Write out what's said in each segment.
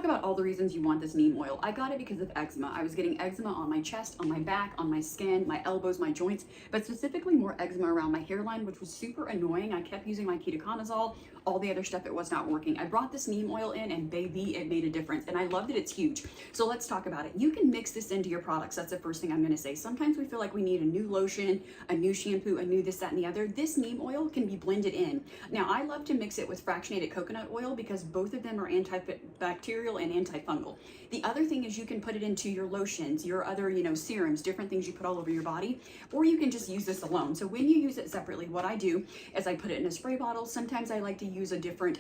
talk about all the reasons you want this neem oil. I got it because of eczema. I was getting eczema on my chest, on my back, on my skin, my elbows, my joints, but specifically more eczema around my hairline, which was super annoying. I kept using my ketoconazole, all the other stuff, it was not working. I brought this neem oil in and baby, it made a difference. And I love that it's huge. So let's talk about it. You can mix this into your products. That's the first thing I'm gonna say. Sometimes we feel like we need a new lotion, a new shampoo, a new this, that, and the other. This neem oil can be blended in. Now, I love to mix it with fractionated coconut oil because both of them are antibacterial and antifungal. The other thing is you can put it into your lotions, your other, serums, different things you put all over your body, or you can just use this alone. So when you use it separately, what I do is I put it in a spray bottle. Sometimes I like to use a different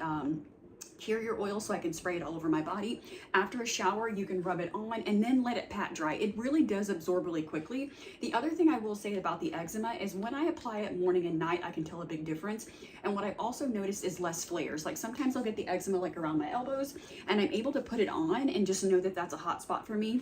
carrier oil so I can spray it all over my body. After a shower, you can rub it on and then let it pat dry. It really does absorb really quickly. The other thing I will say about the eczema is when I apply it morning and night, I can tell a big difference. And what I also noticed is less flares. Like sometimes I'll get the eczema like around my elbows and I'm able to put it on and just know that that's a hot spot for me.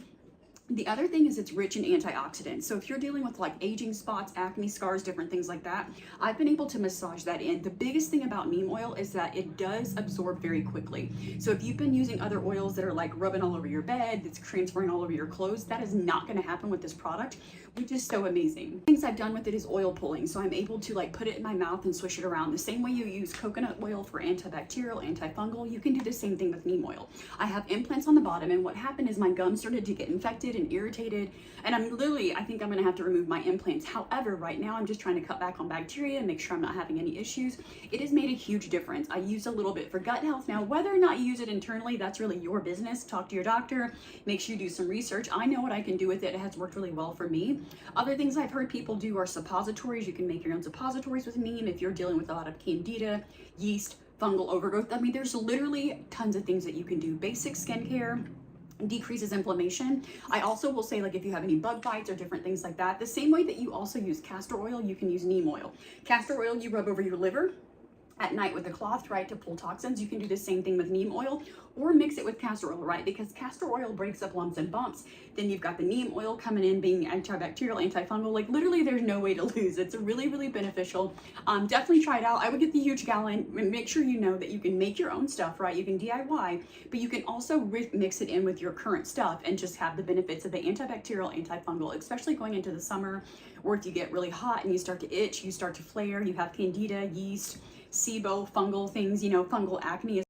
The other thing is it's rich in antioxidants. So if you're dealing with like aging spots, acne scars, different things like that, I've been able to massage that in. The biggest thing about neem oil is that it does absorb very quickly. So if you've been using other oils that are like rubbing all over your bed, that's transferring all over your clothes, that is not gonna happen with this product, which is so amazing. Things I've done with it is oil pulling. So I'm able to like put it in my mouth and swish it around. The same way you use coconut oil for antibacterial, antifungal, you can do the same thing with neem oil. I have implants on the bottom and what happened is my gums started to get infected and irritated, and I think I'm gonna have to remove my implants. However, right now I'm just trying to cut back on bacteria and make sure I'm not having any issues. It has made a huge difference. I use a little bit for gut health. Now, whether or not you use it internally, that's really your business. Talk to your doctor, make sure you do some research. I know what I can do with it. It has worked really well for me. Other things I've heard people do are suppositories. You can make your own suppositories with neem if you're dealing with a lot of candida, yeast, fungal overgrowth. I mean, there's literally tons of things that you can do. Basic skincare, decreases inflammation. I also will say, like, if you have any bug bites or different things like that, the same way that you also use castor oil, you can use neem oil. Castor oil you rub over your liver at night with a cloth, right, to pull toxins. You can do the same thing with neem oil or mix it with castor oil, right? Because castor oil breaks up lumps and bumps. Then you've got the neem oil coming in being antibacterial, antifungal. Like literally there's no way to lose. It's really, really beneficial. Definitely try it out. I would get the huge gallon and make sure you know that you can make your own stuff, right? You can DIY, but you can also mix it in with your current stuff and just have the benefits of the antibacterial, antifungal, especially going into the summer, or if you get really hot and you start to itch, you start to flare, you have candida, yeast, SIBO, fungal things, fungal acne.